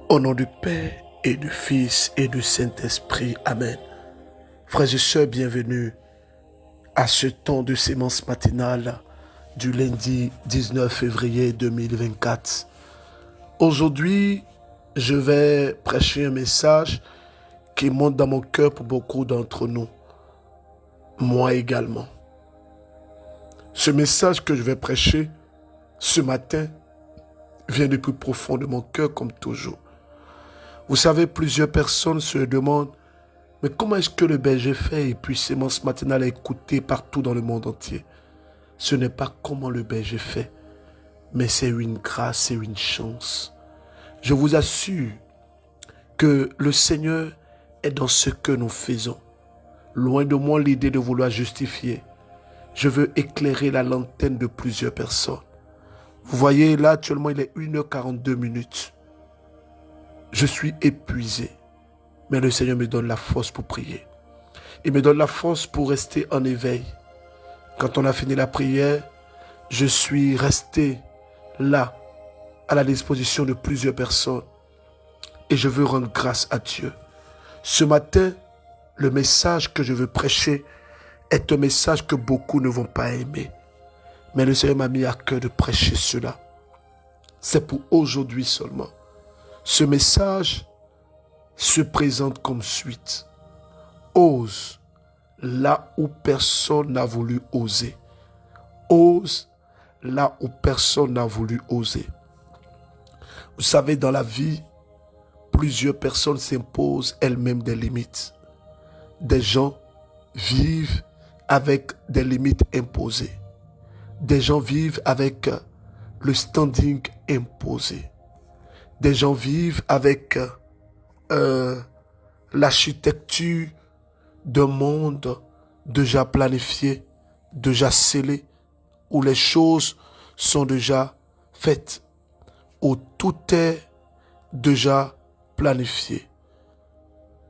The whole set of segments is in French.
Au nom du Père et du Fils et du Saint-Esprit. Amen. Frères et sœurs, bienvenue à ce temps de sémence matinale du lundi 19 février 2024. Aujourd'hui, je vais prêcher un message qui monte dans mon cœur pour beaucoup d'entre nous. Moi également. Ce message que je vais prêcher ce matin vient du plus profond de mon cœur comme toujours. Vous savez, plusieurs personnes se demandent mais comment est-ce que le berger fait et puis sémence matinale est écoutée partout dans le monde entier? Ce n'est pas comment le berger fait, mais c'est une grâce, c'est une chance. Je vous assure que le Seigneur est dans ce que nous faisons. Loin de moi l'idée de vouloir justifier. Je veux éclairer la lanterne de plusieurs personnes. Vous voyez, là actuellement il est 1h42. Je suis épuisé. Mais le Seigneur me donne la force pour prier. Il me donne la force pour rester en éveil. Quand on a fini la prière, je suis resté là, à la disposition de plusieurs personnes. Et je veux rendre grâce à Dieu. Ce matin, le message que je veux prêcher est un message que beaucoup ne vont pas aimer. Mais le Seigneur m'a mis à cœur de prêcher cela. C'est pour aujourd'hui seulement. Ce message se présente comme suite. Ose là où personne n'a voulu oser. Ose là où personne n'a voulu oser. Vous savez, dans la vie, plusieurs personnes s'imposent elles-mêmes des limites. Des gens vivent avec des limites imposées. Des gens vivent avec le standing imposé. Des gens vivent avec l'architecture d'un monde déjà planifié, déjà scellé, où les choses sont déjà faites, où tout est déjà planifié.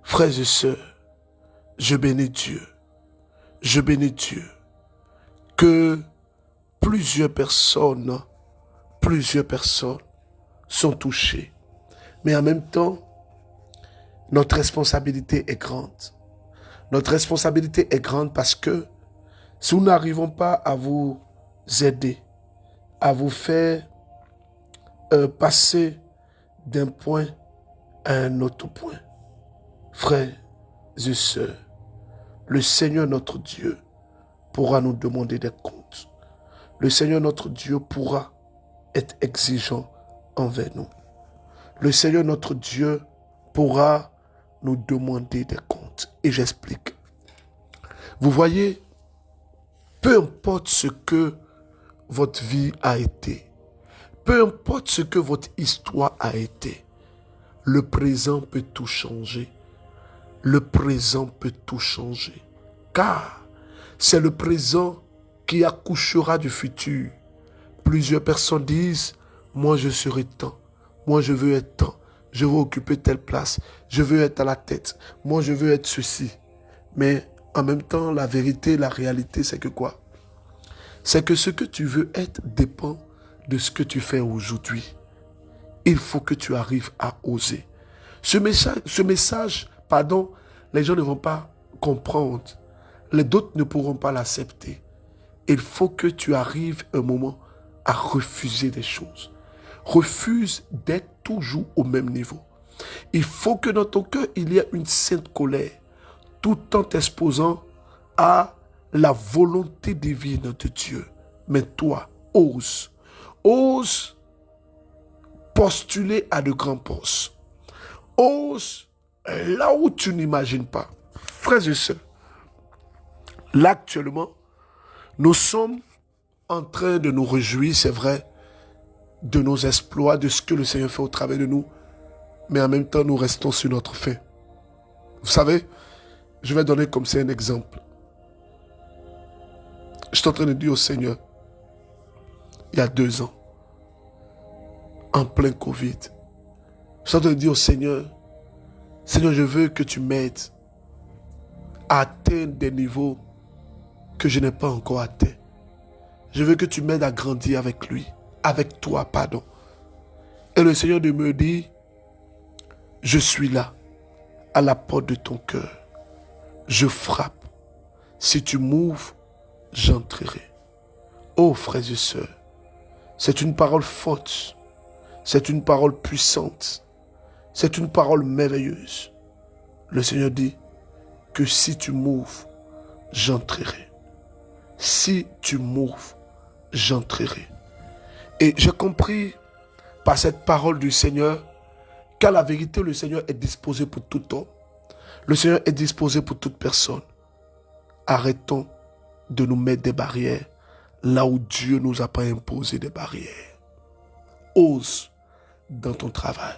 Frères et sœurs, je bénis Dieu que plusieurs personnes sont touchées. Mais en même temps, notre responsabilité est grande. Notre responsabilité est grande parce que si nous n'arrivons pas à vous aider, à vous faire passer d'un point à un autre point, frères et sœurs, le Seigneur notre Dieu pourra nous demander des comptes. Le Seigneur notre Dieu pourra être exigeant envers nous. Le Seigneur notre Dieu pourra nous demander des comptes. Et j'explique. Vous voyez, peu importe ce que votre vie a été, peu importe ce que votre histoire a été, le présent peut tout changer. Le présent peut tout changer. Car c'est le présent qui accouchera du futur. Plusieurs personnes disent, moi je serai tant, moi je veux être tant. Je veux occuper telle place. Je veux être à la tête. Moi, je veux être ceci. Mais en même temps, la vérité, la réalité, c'est que quoi? C'est que ce que tu veux être dépend de ce que tu fais aujourd'hui. Il faut que tu arrives à oser. Ce message, les gens ne vont pas comprendre. Les autres ne pourront pas l'accepter. Il faut que tu arrives un moment à refuser des choses. Refuse d'être toujours au même niveau. Il faut que dans ton cœur, il y ait une sainte colère, tout en t'exposant à la volonté divine de Dieu. Mais toi, ose postuler à de grands postes. Ose là où tu n'imagines pas. Frères et sœurs, là actuellement, nous sommes en train de nous réjouir, c'est vrai, de nos exploits, de ce que le Seigneur fait au travers de nous, mais en même temps, nous restons sur notre faim. Vous savez, je vais donner comme ça un exemple. Je suis en train de dire au Seigneur, il y a 2 ans, en plein Covid, je suis en train de dire au Seigneur, Seigneur, je veux que tu m'aides à atteindre des niveaux que je n'ai pas encore atteints. Je veux que tu m'aides à grandir avec lui, avec toi, pardon. Et le Seigneur me dit, Je suis là, à la porte de ton cœur. Je frappe. Si tu m'ouvres, j'entrerai. Oh, frères et sœurs, c'est une parole forte. C'est une parole puissante. C'est une parole merveilleuse. Le Seigneur dit que si tu m'ouvres, j'entrerai. Si tu m'ouvres, j'entrerai. Et j'ai compris par cette parole du Seigneur qu'à la vérité, le Seigneur est disposé pour tout homme. Le Seigneur est disposé pour toute personne. Arrêtons de nous mettre des barrières là où Dieu ne nous a pas imposé des barrières. Ose dans ton travail.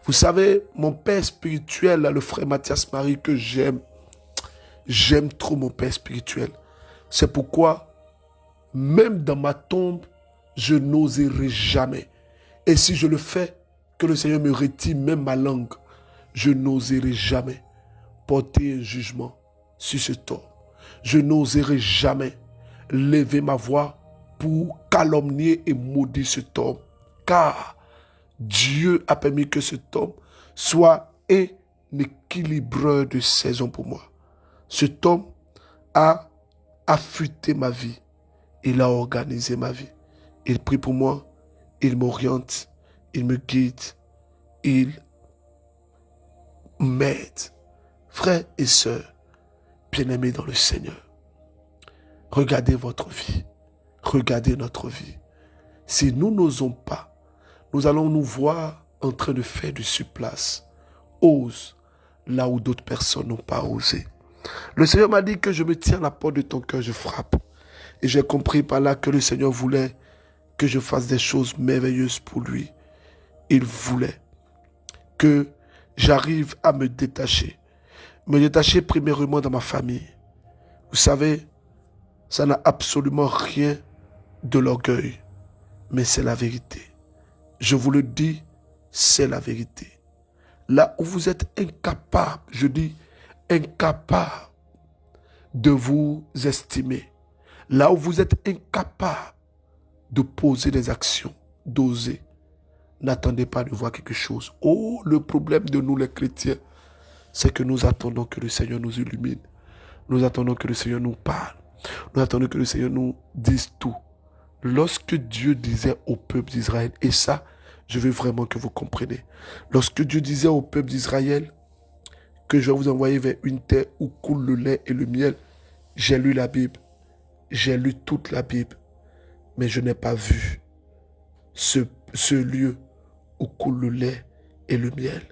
Vous savez, mon père spirituel, là, le frère Mathias Marie, que j'aime trop mon père spirituel. C'est pourquoi, même dans ma tombe, je n'oserai jamais. Et si je le fais, que le Seigneur me retire même ma langue, je n'oserai jamais porter un jugement sur cet homme. Je n'oserai jamais lever ma voix pour calomnier et maudire cet homme. Car Dieu a permis que cet homme soit un équilibreur de saison pour moi. Cet homme a affûté ma vie. Il a organisé ma vie. Il prie pour moi. Il m'oriente. Il me guide. Il m'aide. Frères et sœurs, bien-aimés dans le Seigneur, regardez votre vie. Regardez notre vie. Si nous n'osons pas, nous allons nous voir en train de faire du surplace. Ose là où d'autres personnes n'ont pas osé. Le Seigneur m'a dit que je me tiens à la porte de ton cœur, je frappe. Et j'ai compris par là que le Seigneur voulait que je fasse des choses merveilleuses pour lui. Il voulait que j'arrive à me détacher. Me détacher premièrement dans ma famille. Vous savez, ça n'a absolument rien de l'orgueil, mais c'est la vérité. Je vous le dis, c'est la vérité. Là où vous êtes incapable, je dis incapable de vous estimer. Là où vous êtes incapable de poser des actions, d'oser, n'attendez pas de voir quelque chose. Oh, le problème de nous les chrétiens, c'est que nous attendons que le Seigneur nous illumine. Nous attendons que le Seigneur nous parle. Nous attendons que le Seigneur nous dise tout. Lorsque Dieu disait au peuple d'Israël, et ça, je veux vraiment que vous compreniez. Lorsque Dieu disait au peuple d'Israël que je vais vous envoyer vers une terre où coule le lait et le miel, j'ai lu la Bible. J'ai lu toute la Bible. Mais je n'ai pas vu ce lieu où coule le lait et le miel.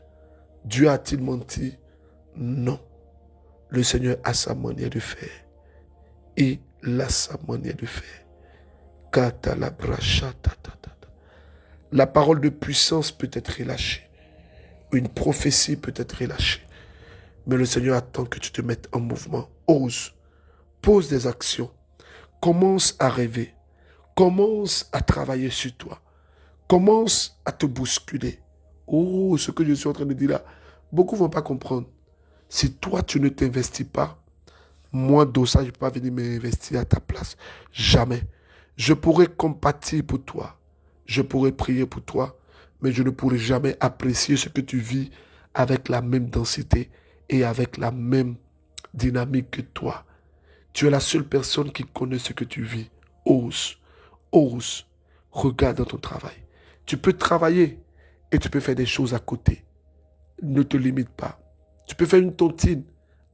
Dieu a-t-il menti? Non. Le Seigneur a sa manière de faire. Il a sa manière de faire. La parole de puissance peut être relâchée. Une prophétie peut être relâchée. Mais le Seigneur attend que tu te mettes en mouvement. Ose. Pose des actions. Commence à rêver. Commence à travailler sur toi. Commence à te bousculer. Oh, ce que je suis en train de dire là, beaucoup ne vont pas comprendre. Si toi, tu ne t'investis pas, moi, Dossa, je ne peux pas venir m'investir à ta place. Jamais. Je pourrais compatir pour toi. Je pourrais prier pour toi. Mais je ne pourrai jamais apprécier ce que tu vis avec la même densité et avec la même dynamique que toi. Tu es la seule personne qui connaît ce que tu vis. Ose. Ose. Regarde dans ton travail. Tu peux travailler et tu peux faire des choses à côté. Ne te limite pas. Tu peux faire une tontine,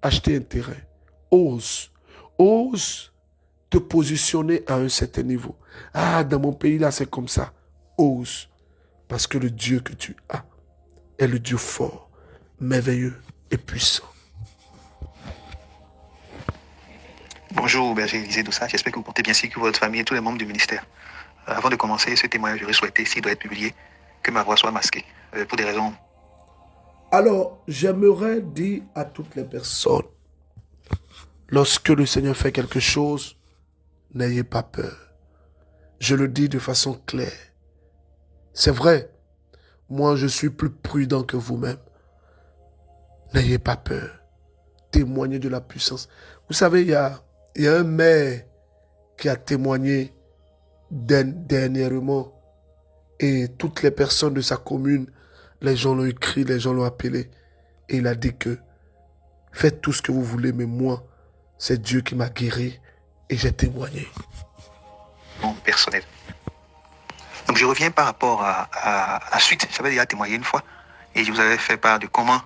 acheter un terrain. Ose. Ose te positionner à un certain niveau. Ah, dans mon pays là, c'est comme ça. Ose. Parce que le Dieu que tu as est le Dieu fort, merveilleux et puissant. Bonjour, berger Élisée Dossa. J'espère que vous portez bien ainsi que votre famille et tous les membres du ministère. Avant de commencer ce témoignage, j'aurais souhaité, s'il doit être publié, que ma voix soit masquée. Pour des raisons. Alors, j'aimerais dire à toutes les personnes, lorsque le Seigneur fait quelque chose, n'ayez pas peur. Je le dis de façon claire. C'est vrai, moi je suis plus prudent que vous-même. N'ayez pas peur. Témoignez de la puissance. Vous savez, il y a un maire qui a témoigné dernièrement et toutes les personnes de sa commune Les gens l'ont écrit, les gens l'ont appelé. Et il a dit que faites tout ce que vous voulez, mais moi, c'est Dieu qui m'a guéri et j'ai témoigné. Personnel. Donc je reviens par rapport à la suite. J'avais déjà témoigné une fois et je vous avais fait part de comment,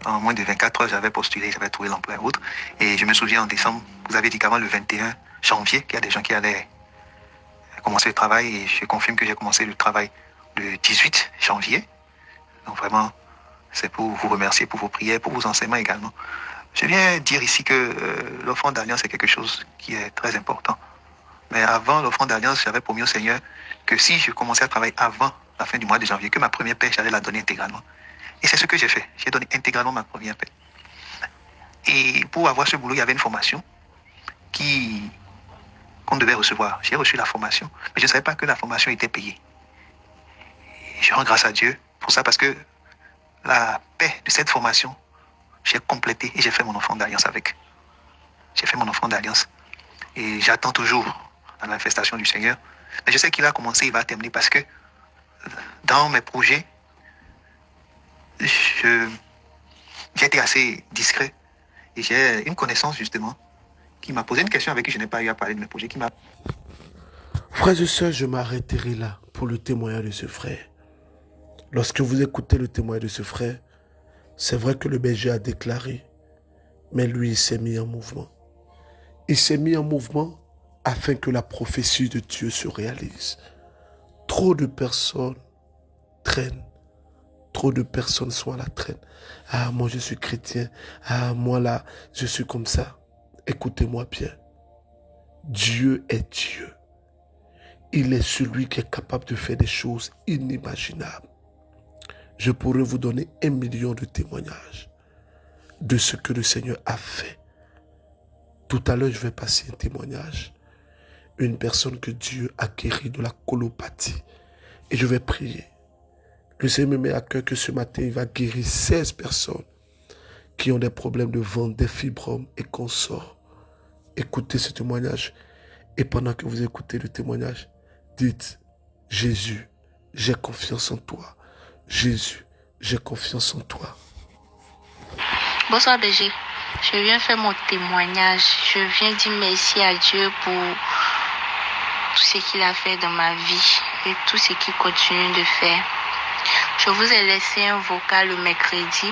en moins de 24 heures, j'avais postulé, j'avais trouvé l'emploi et autres. Et je me souviens en décembre, vous avez dit qu'avant le 21 janvier, qu'il y a des gens qui allaient commencer le travail et je confirme que j'ai commencé le travail le 18 janvier. Donc vraiment, c'est pour vous remercier pour vos prières, pour vos enseignements également. Je viens dire ici que l'offrande d'alliance est quelque chose qui est très important. Mais avant l'offrande d'alliance, j'avais promis au Seigneur que si je commençais à travailler avant la fin du mois de janvier, que ma première paie, j'allais la donner intégralement. Et c'est ce que j'ai fait. J'ai donné intégralement ma première paie. Et pour avoir ce boulot, il y avait une formation qu'on devait recevoir. J'ai reçu la formation, mais je ne savais pas que la formation était payée. Et je rends grâce à Dieu pour ça parce que la paie de cette formation, j'ai complété et j'ai fait mon offrande d'alliance avec. J'ai fait mon offrande d'alliance. Et j'attends toujours la manifestation du Seigneur. Mais je sais qu'il a commencé, il va terminer parce que dans mes projets, j'ai été assez discret. Et j'ai une connaissance justement qui m'a posé une question avec qui je n'ai pas eu à parler de mes projets. Frères et sœurs, je m'arrêterai là pour le témoignage de ce frère. Lorsque vous écoutez le témoignage de ce frère, c'est vrai que le berger a déclaré, mais lui, il s'est mis en mouvement. Il s'est mis en mouvement afin que la prophétie de Dieu se réalise. Trop de personnes traînent. Trop de personnes sont à la traîne. Ah, moi je suis chrétien. Ah, moi là, je suis comme ça. Écoutez-moi bien. Dieu est Dieu. Il est celui qui est capable de faire des choses inimaginables. Je pourrais vous donner 1 million de témoignages de ce que le Seigneur a fait. Tout à l'heure, je vais passer un témoignage. Une personne que Dieu a guérie de la colopathie. Et je vais prier. Le Seigneur me met à cœur que ce matin, il va guérir 16 personnes qui ont des problèmes de ventre, des fibromes et consorts. Écoutez ce témoignage. Et pendant que vous écoutez le témoignage, dites, Jésus, j'ai confiance en toi. Jésus, j'ai confiance en toi. Bonsoir BG. Je viens faire mon témoignage. Je viens dire merci à Dieu pour tout ce qu'il a fait dans ma vie et tout ce qu'il continue de faire. Je vous ai laissé un vocal le mercredi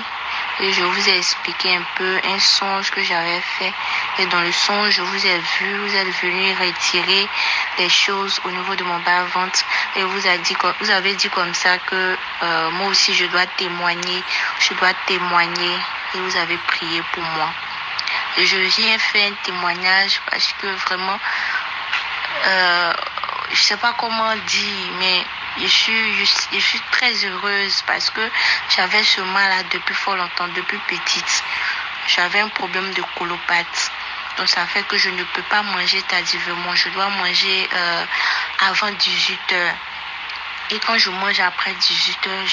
et je vous ai expliqué un peu un songe que j'avais fait. Et dans le songe, je vous ai vu, vous êtes venu retirer des choses au niveau de mon bas-ventre. Et vous avez dit comme ça que moi aussi je dois témoigner. Et vous avez prié pour moi. Et je viens faire un témoignage parce que vraiment, je sais pas comment dire, mais je suis très heureuse parce que j'avais ce mal-là depuis fort longtemps, depuis petite. J'avais un problème de colopathie. Donc ça fait que je ne peux pas manger tardivement. Je dois manger avant 18 heures. Et quand je mange après 18 heures,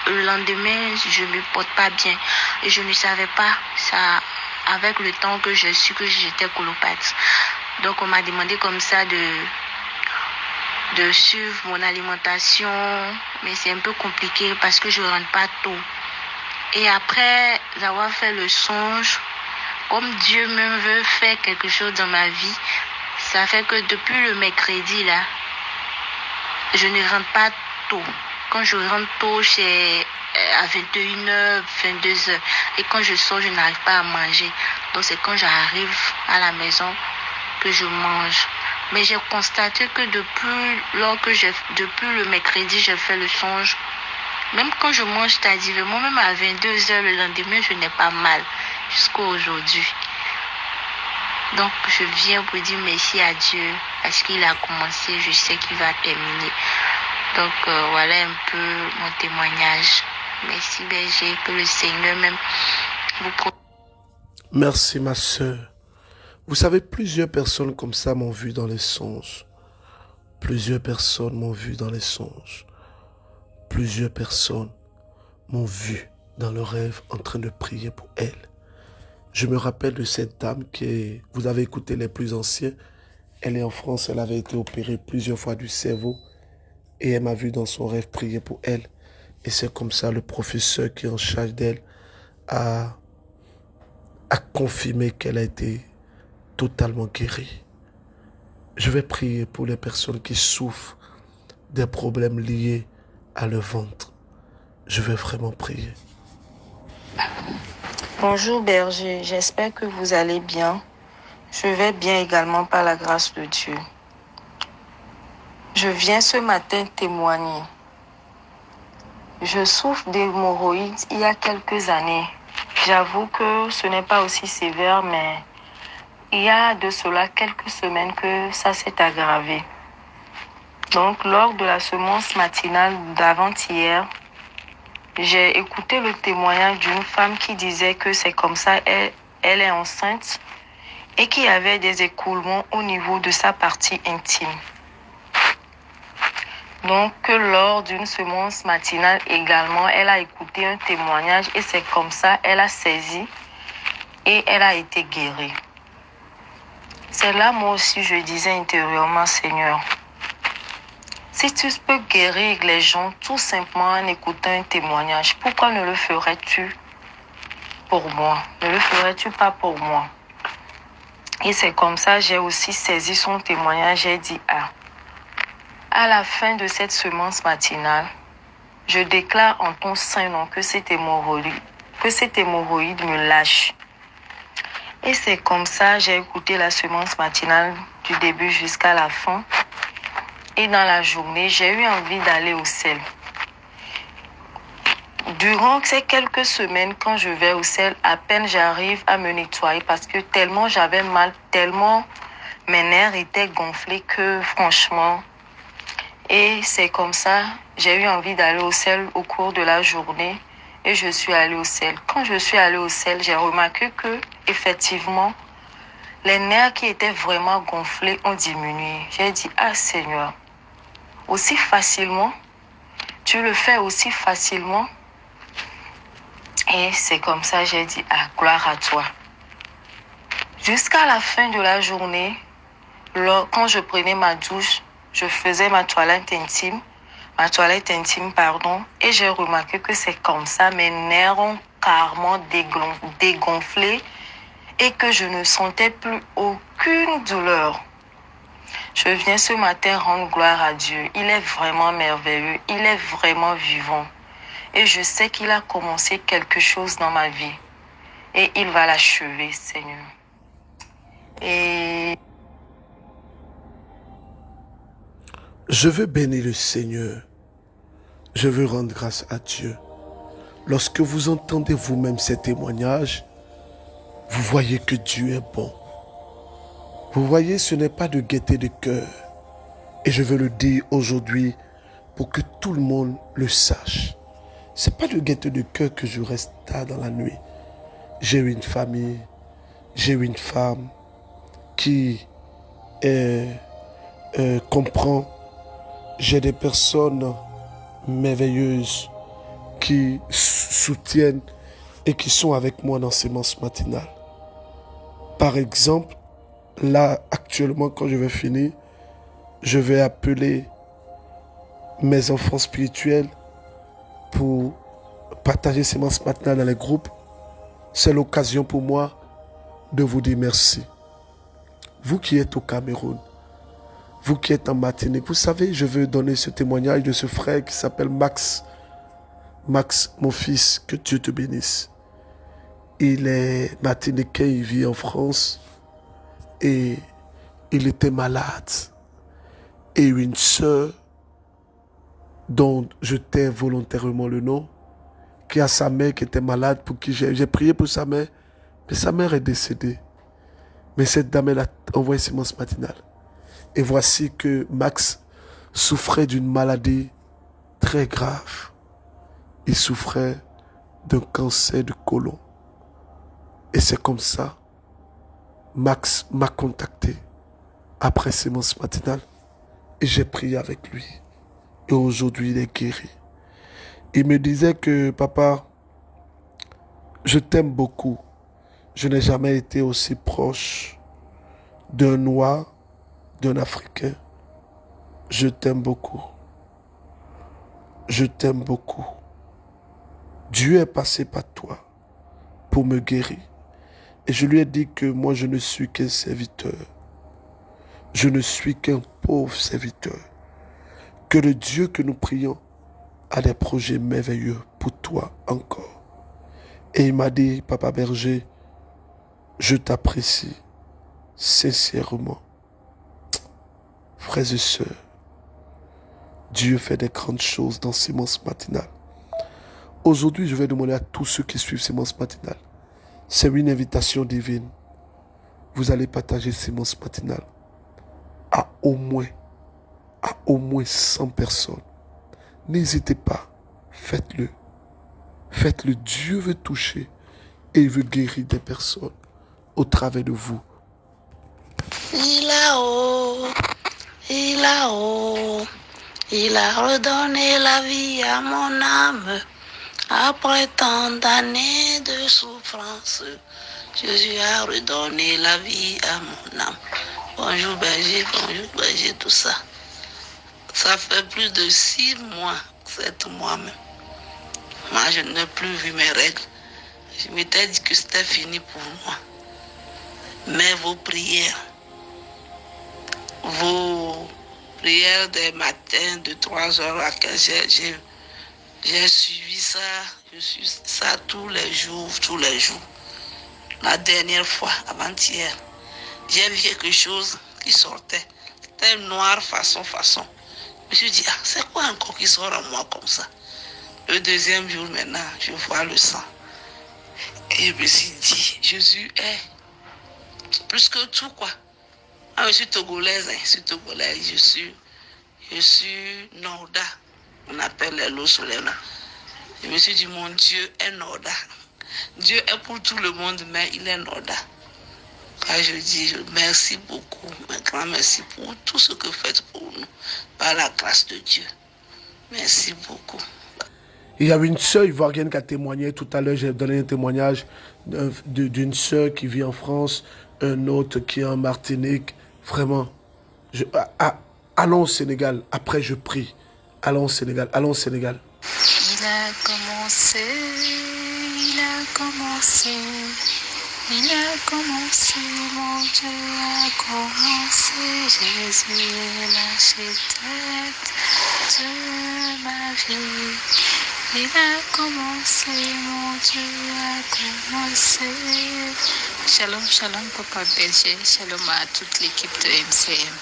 le lendemain, je ne me porte pas bien. Et je ne savais pas ça avec le temps que je suis que j'étais colopathe. Donc on m'a demandé comme ça de suivre mon alimentation. Mais c'est un peu compliqué parce que je ne rentre pas tôt. Et après avoir fait le songe, comme Dieu me veut faire quelque chose dans ma vie, ça fait que depuis le mercredi là, je ne rentre pas tôt. Quand je rentre tôt, c'est à 21h, 22h. Et quand je sors, je n'arrive pas à manger. Donc c'est quand j'arrive à la maison que je mange. Mais j'ai constaté que depuis le mercredi, j'ai fait le songe. Même quand je mange tardivement, même à 22h le lendemain, je n'ai pas mal jusqu'à aujourd'hui. Donc je viens pour dire merci à Dieu parce qu'il a commencé, je sais qu'il va terminer. Donc voilà un peu mon témoignage. Merci berger, que le Seigneur même vous protège. Merci ma soeur. Vous savez, plusieurs personnes comme ça m'ont vu dans les songes. Plusieurs personnes m'ont vu dans les songes. Plusieurs personnes m'ont vu dans le rêve en train de prier pour elle. Je me rappelle de cette dame qui, vous avez écouté les plus anciens. Elle est en France, elle avait été opérée plusieurs fois du cerveau. Et elle m'a vu dans son rêve prier pour elle. Et c'est comme ça le professeur qui est en charge d'elle a, a confirmé qu'elle a été totalement guérie. Je vais prier pour les personnes qui souffrent des problèmes liés à leur ventre. Je vais vraiment prier. Bonjour berger, j'espère que vous allez bien. Je vais bien également par la grâce de Dieu. Je viens ce matin témoigner. Je souffre d'hémorroïdes il y a quelques années. J'avoue que ce n'est pas aussi sévère, mais il y a de cela quelques semaines que ça s'est aggravé. Donc, lors de la séance matinale d'avant-hier, j'ai écouté le témoignage d'une femme qui disait que c'est comme ça, elle est enceinte et qu'il y avait des écoulements au niveau de sa partie intime. Donc, lors d'une séance matinale également, elle a écouté un témoignage et c'est comme ça, elle a saisi et elle a été guérie. C'est là, moi aussi, je disais intérieurement, Seigneur, si tu peux guérir les gens tout simplement en écoutant un témoignage, pourquoi ne le ferais-tu pour moi? Ne le ferais-tu pas pour moi? Et c'est comme ça, j'ai aussi saisi son témoignage. J'ai dit, à la fin de cette semence matinale, je déclare en ton saint nom que cette hémorroïde me lâche. Et c'est comme ça, j'ai écouté la semence matinale du début jusqu'à la fin. Et dans la journée, j'ai eu envie d'aller au sel. Durant ces quelques semaines, quand je vais au sel, à peine j'arrive à me nettoyer parce que tellement j'avais mal, tellement mes nerfs étaient gonflés que franchement... Et c'est comme ça, j'ai eu envie d'aller au sel au cours de la journée et je suis allée au sel. Quand je suis allée au sel, j'ai remarqué que, effectivement, les nerfs qui étaient vraiment gonflés ont diminué. J'ai dit, Seigneur, aussi facilement, tu le fais aussi facilement. Et c'est comme ça, j'ai dit, gloire à toi. Jusqu'à la fin de la journée, quand je prenais ma douche, je faisais ma toilette intime, et j'ai remarqué que c'est comme ça, mes nerfs ont carrément dégonflé et que je ne sentais plus aucune douleur. Je viens ce matin rendre gloire à Dieu. Il est vraiment merveilleux, il est vraiment vivant. Et je sais qu'il a commencé quelque chose dans ma vie. Et il va l'achever, Seigneur. Je veux bénir le Seigneur. Je veux rendre grâce à Dieu. Lorsque vous entendez vous-même ces témoignages, vous voyez que Dieu est bon. Vous voyez, ce n'est pas de gaieté de cœur. Et je veux le dire aujourd'hui pour que tout le monde le sache. Ce n'est pas de gaieté de cœur que je reste tard dans la nuit. J'ai une famille, j'ai une femme qui comprend. J'ai des personnes merveilleuses qui soutiennent et qui sont avec moi dans ces séances matinales. Par exemple, là, actuellement, quand je vais finir, je vais appeler mes enfants spirituels pour partager ces séances matinales dans les groupes. C'est l'occasion pour moi de vous dire merci. Vous qui êtes au Cameroun, vous qui êtes en Martinique, vous savez, je veux donner ce témoignage de ce frère qui s'appelle Max. Max, mon fils, que Dieu te bénisse. Il est martiniquais, il vit en France et il était malade. Et une sœur dont je tais volontairement le nom, qui a sa mère qui était malade, pour qui j'ai prié pour sa mère, mais sa mère est décédée. Mais cette dame, elle a envoyé ses séances matinales. Et voici que Max souffrait d'une maladie très grave. Il souffrait d'un cancer de côlon. Et c'est comme ça, Max m'a contacté après ces séances matinales et j'ai prié avec lui. Et aujourd'hui, il est guéri. Il me disait que, papa, je t'aime beaucoup. Je n'ai jamais été aussi proche d'un noir, d'un Africain. Je t'aime beaucoup. Je t'aime beaucoup. Dieu est passé par toi pour me guérir. Et je lui ai dit que moi, je ne suis qu'un serviteur. Je ne suis qu'un pauvre serviteur. Que le Dieu que nous prions a des projets merveilleux pour toi encore. Et il m'a dit, Papa Berger, je t'apprécie sincèrement. Frères et sœurs, Dieu fait des grandes choses dans Sémence Matinale. Aujourd'hui, je vais demander à tous ceux qui suivent Sémence Matinale. C'est une invitation divine. Vous allez partager Sémence Matinale à au moins 100 personnes. N'hésitez pas, faites-le. Faites-le. Dieu veut toucher et il veut guérir des personnes au travers de vous. Il a redonné la vie à mon âme. Après tant d'années de souffrance, Jésus a redonné la vie à mon âme. Bonjour berger, tout ça. Ça fait plus de 6 mois, 7 mois même. Moi, je n'ai plus vu mes règles. Je m'étais dit que c'était fini pour moi. Mais vos prières des matins de 3 heures à 15 heures, j'ai suivi ça. Je suis ça tous les jours. La dernière fois, avant-hier, j'ai vu quelque chose qui sortait. C'était noir façon. Je me suis dit, c'est quoi encore qui sort à moi comme ça? Le deuxième jour maintenant, je vois le sang. Et je me suis dit, Jésus est plus que tout, quoi. Ah, je suis togolaise, je suis Norda. On appelle les lots solaires. Je me suis dit, mon Dieu est Norda. Dieu est pour tout le monde, mais il est Norda. Quand je dis merci beaucoup, un grand merci pour tout ce que vous faites pour nous, par la grâce de Dieu. Merci beaucoup. Il y avait une sœur ivoirienne qui a témoigné tout à l'heure. J'ai donné un témoignage d'une sœur qui vit en France, un autre qui est en Martinique. Vraiment, allons au Sénégal. Après, je prie. Allons au Sénégal. Il a commencé, mon Dieu a commencé. Jésus est l'architecte de ma vie. Il a commencé, mon Dieu a commencé. Shalom, Papa Berger. Shalom à toute l'équipe de MCM.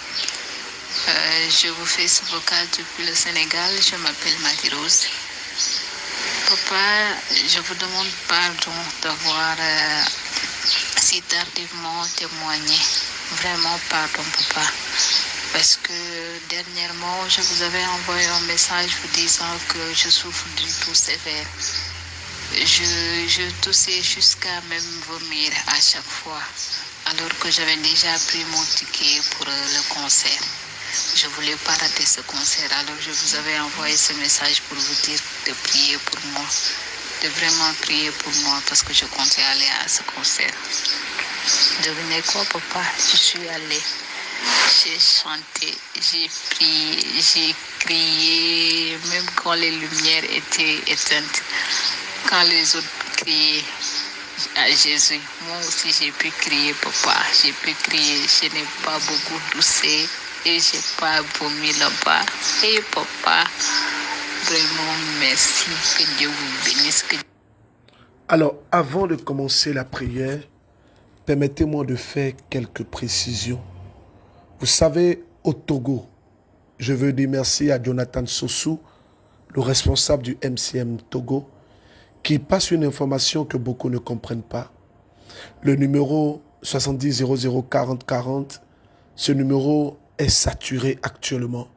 Je vous fais ce vocal depuis le Sénégal. Je m'appelle Marie-Rose. Papa, je vous demande pardon d'avoir si tardivement témoigné. Vraiment pardon, Papa. Parce que dernièrement, je vous avais envoyé un message vous disant que je souffre d'une toux sévère. Je toussais jusqu'à même vomir à chaque fois, alors que j'avais déjà pris mon ticket pour le concert. Je voulais pas rater ce concert, alors je vous avais envoyé ce message pour vous dire de prier pour moi, de vraiment prier pour moi, parce que je comptais aller à ce concert. Devinez quoi, Papa? Je suis allée. J'ai chanté, j'ai prié, j'ai crié, même quand les lumières étaient éteintes. Quand les autres criaient à Jésus, moi aussi j'ai pu crier, Papa. J'ai pu crier, je n'ai pas beaucoup toussé et je n'ai pas vomi là-bas. Et Papa, vraiment merci, que Dieu vous bénisse. Alors, avant de commencer la prière, permettez-moi de faire quelques précisions. Vous savez, au Togo, je veux dire merci à Jonathan Sossou, le responsable du MCM Togo, qui passe une information que beaucoup ne comprennent pas. Le numéro 70 00 40 40, ce numéro est saturé actuellement.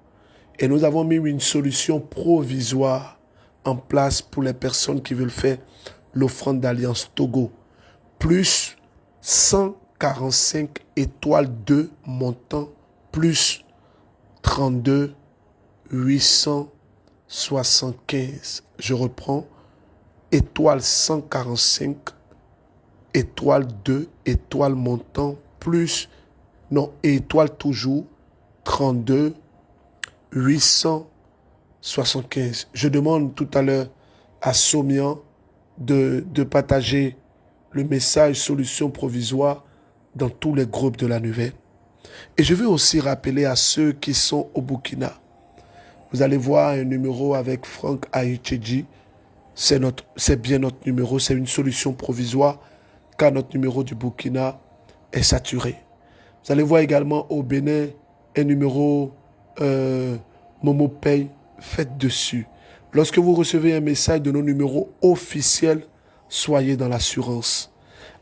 Et nous avons mis une solution provisoire en place pour les personnes qui veulent faire l'offrande d'Alliance Togo. Plus 145 étoiles 2 montant plus 32 875. Je reprends. Étoile 145, étoile 2, étoile montant, plus, non, étoile toujours, 32 875. Je demande tout à l'heure à Somian de partager le message solution provisoire dans tous les groupes de la nouvelle. Et je veux aussi rappeler à ceux qui sont au Burkina. Vous allez voir un numéro avec Franck Aïtchedji. C'est bien notre numéro, c'est une solution provisoire car notre numéro du Burkina est saturé. Vous allez voir également au Bénin un numéro Momo Pay, faites dessus. Lorsque vous recevez un message de nos numéros officiels, soyez dans l'assurance.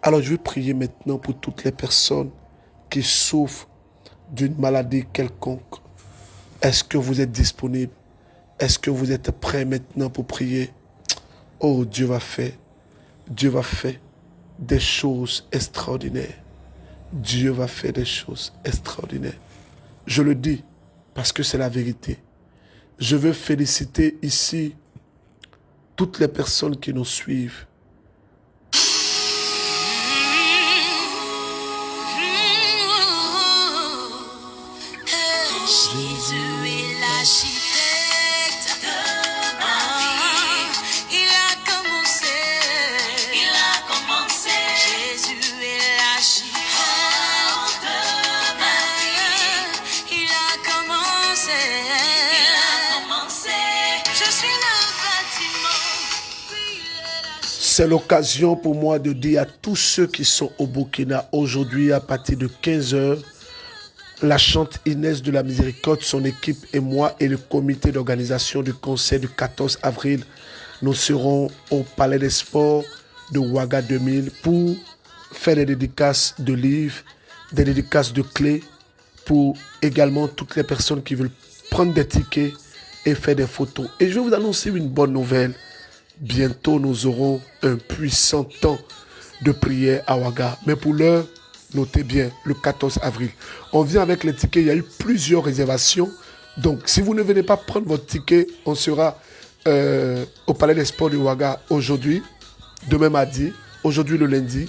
Alors je vais prier maintenant pour toutes les personnes qui souffrent d'une maladie quelconque. Est-ce que vous êtes disponible? Est-ce que vous êtes prêts maintenant pour prier? Oh, Dieu va faire des choses extraordinaires. Dieu va faire des choses extraordinaires. Je le dis parce que c'est la vérité. Je veux féliciter ici toutes les personnes qui nous suivent. Jésus est l'architecte de ma vie. Il a commencé. Jésus est l'architecte de ma vie. Il a commencé. Je suis le bâtiment. C'est l'occasion pour moi de dire à tous ceux qui sont au Burkina aujourd'hui à partir de 15 heures, la chante Inès de la Miséricorde, son équipe et moi et le comité d'organisation du conseil du 14 avril, nous serons au Palais des Sports de Ouaga 2000 pour faire des dédicaces de livres, des dédicaces de clés pour également toutes les personnes qui veulent prendre des tickets et faire des photos. Et je vais vous annoncer une bonne nouvelle. Bientôt, nous aurons un puissant temps de prière à Ouaga. Mais pour l'heure, notez bien, le 14 avril. On vient avec les tickets, il y a eu plusieurs réservations. Donc, si vous ne venez pas prendre votre ticket, on sera au Palais des Sports de Ouaga aujourd'hui, demain mardi, aujourd'hui le lundi,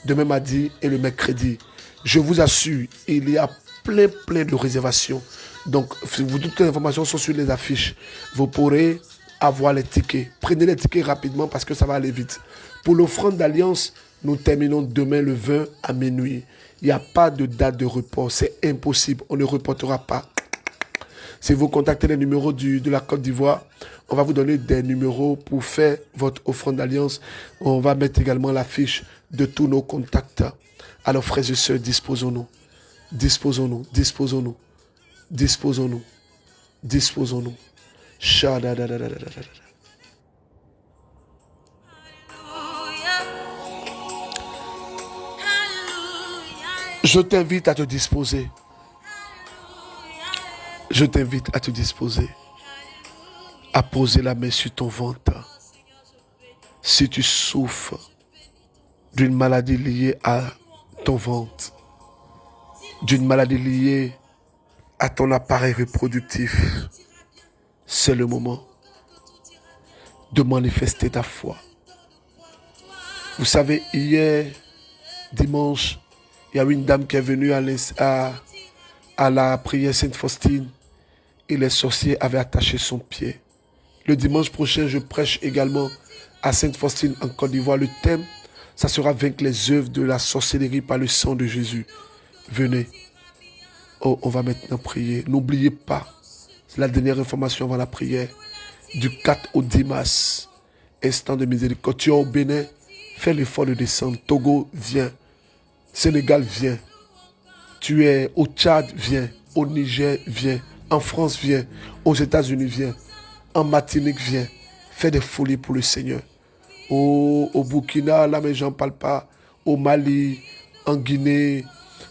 demain mardi et le mercredi. Je vous assure, il y a plein de réservations. Donc, toutes les informations sont sur les affiches. Vous pourrez avoir les tickets. Prenez les tickets rapidement parce que ça va aller vite. Pour l'offrande d'alliance, nous terminons demain le 20 à minuit. Il n'y a pas de date de report. C'est impossible. On ne reportera pas. Si vous contactez les numéros de la Côte d'Ivoire, on va vous donner des numéros pour faire votre offrande d'alliance. On va mettre également l'affiche de tous nos contacts. Alors, frères et sœurs, disposons-nous. Disposons-nous. Disposons-nous. Disposons-nous. Disposons-nous. Shadadadadadadada. Je t'invite à te disposer. Je t'invite à te disposer. À poser la main sur ton ventre. Si tu souffres d'une maladie liée à ton ventre, d'une maladie liée à ton appareil reproductif, c'est le moment de manifester ta foi. Vous savez, hier, dimanche, il y a une dame qui est venue à la prière Sainte-Faustine et les sorciers avaient attaché son pied. Le dimanche prochain, je prêche également à Sainte-Faustine en Côte d'Ivoire. Le thème, ça sera vaincre les œuvres de la sorcellerie par le sang de Jésus. Venez. Oh, on va maintenant prier. N'oubliez pas, c'est la dernière information avant la prière. Du 4 au 10 mars, instant de miséricorde. Tu es au Bénin, fais l'effort de descendre. Togo, viens. Sénégal, viens. Tu es au Tchad, viens. Au Niger, viens. En France, viens. Aux États-Unis, viens. En Martinique, viens. Fais des folies pour le Seigneur. Au Burkina, là, mais j'en parle pas. Au Mali, en Guinée,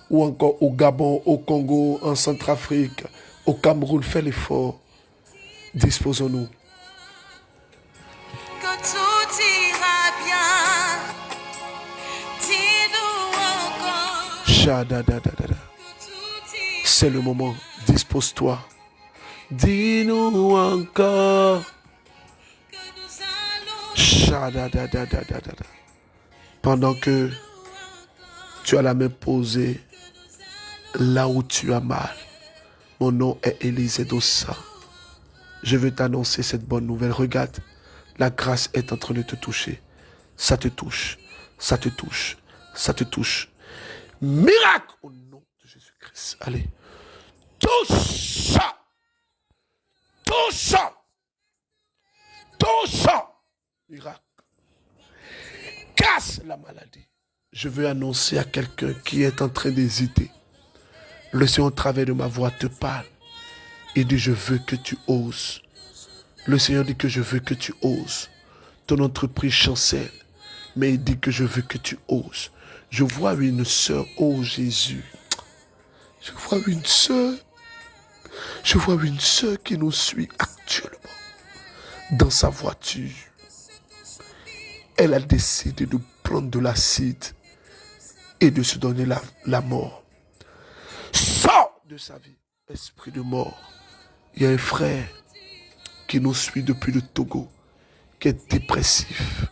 ou encore au Gabon, au Congo, en Centrafrique, au Cameroun, fais l'effort. Disposons-nous. Que tout ira bien. Dis-nous encore. Shadadadadada. C'est le moment. Dispose-toi. Dis-nous encore. Que nous allons. Shadadadadadada. Pendant que tu as la main posée là où tu as mal. Mon nom est Élisée Dossa. Je veux t'annoncer cette bonne nouvelle. Regarde, la grâce est en train de te toucher. Ça te touche. Ça te touche. Ça te touche. Miracle au nom de Jésus-Christ. Allez. Touche ça. Touche ça. Touche ça. Miracle. Casse la maladie. Je veux annoncer à quelqu'un qui est en train d'hésiter. Le Seigneur, au travers de ma voix, te parle. Il dit, je veux que tu oses. Le Seigneur dit que je veux que tu oses. Ton entreprise chancelle. Mais il dit que je veux que tu oses. Je vois une sœur, oh Jésus. Je vois une sœur. Je vois une sœur qui nous suit actuellement. Dans sa voiture. Elle a décidé de prendre de l'acide et de se donner la mort. Sors de sa vie, esprit de mort. Il y a un frère qui nous suit depuis le Togo, qui est dépressif.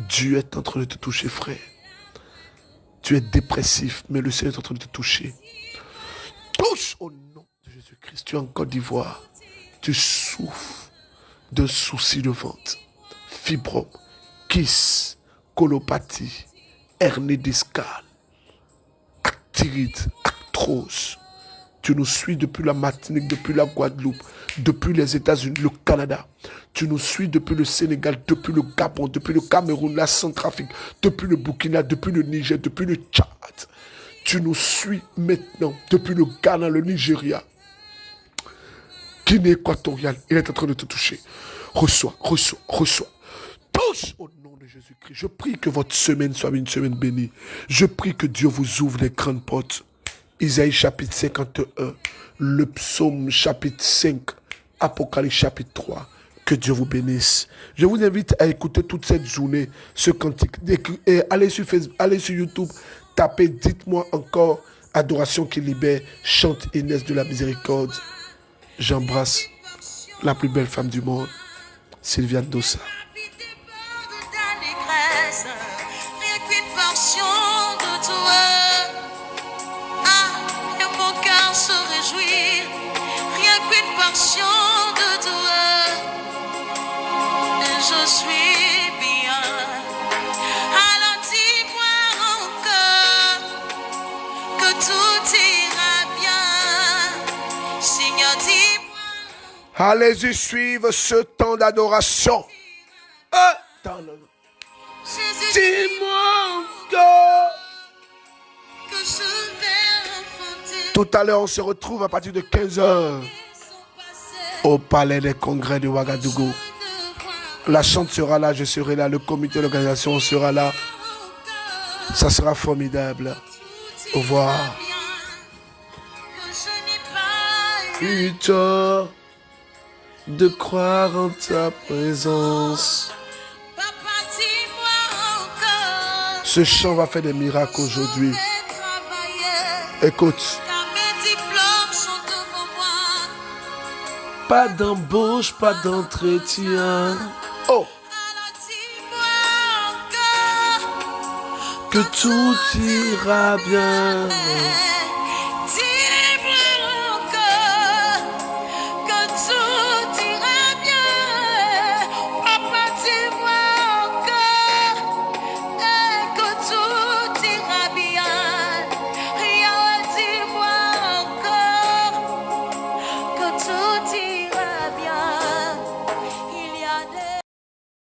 Dieu est en train de te toucher, frère. Tu es dépressif, mais le Seigneur est en train de te toucher. Touche au nom de Jésus-Christ. Tu es en Côte d'Ivoire. Tu souffres de soucis de ventre, fibrome, kyste, colopathie, hernie discale, actérite, arthrose. Tu nous suis depuis la Martinique, depuis la Guadeloupe, depuis les États-Unis, le Canada. Tu nous suis depuis le Sénégal, depuis le Gabon, depuis le Cameroun, la Centrafrique, depuis le Burkina, depuis le Niger, depuis le Tchad. Tu nous suis maintenant depuis le Ghana, le Nigeria, Guinée équatoriale. Il est en train de te toucher. Reçois, reçois, reçois. Touche au nom de Jésus-Christ. Je prie que votre semaine soit une semaine bénie. Je prie que Dieu vous ouvre les grandes portes. Isaïe chapitre 51, le psaume chapitre 5, Apocalypse chapitre 3. Que Dieu vous bénisse. Je vous invite à écouter toute cette journée ce cantique. Et allez sur Facebook, allez sur YouTube, tapez, dites-moi encore, adoration qui libère, chante Inès de la miséricorde. J'embrasse la plus belle femme du monde, Sylviane Dossa. Rien qu'une portion de toi. Ah, et mon cœur se réjouit. Rien qu'une portion de toi. Et je suis bien. Alors dis-moi encore que tout ira bien. Seigneur, dis-moi. Allez-y suivre ce temps d'adoration. Dis-moi encore. Que je vais enfanter. Tout à l'heure, on se retrouve à partir de 15h au palais des congrès de Ouagadougou. La chante sera là, je serai là, le comité d'organisation sera là. Ça sera formidable. Au revoir. Eu tort de croire en ta présence. Ce chant va faire des miracles aujourd'hui. Écoute. Pas d'embauche, pas d'entretien. Oh. Que tout ira bien.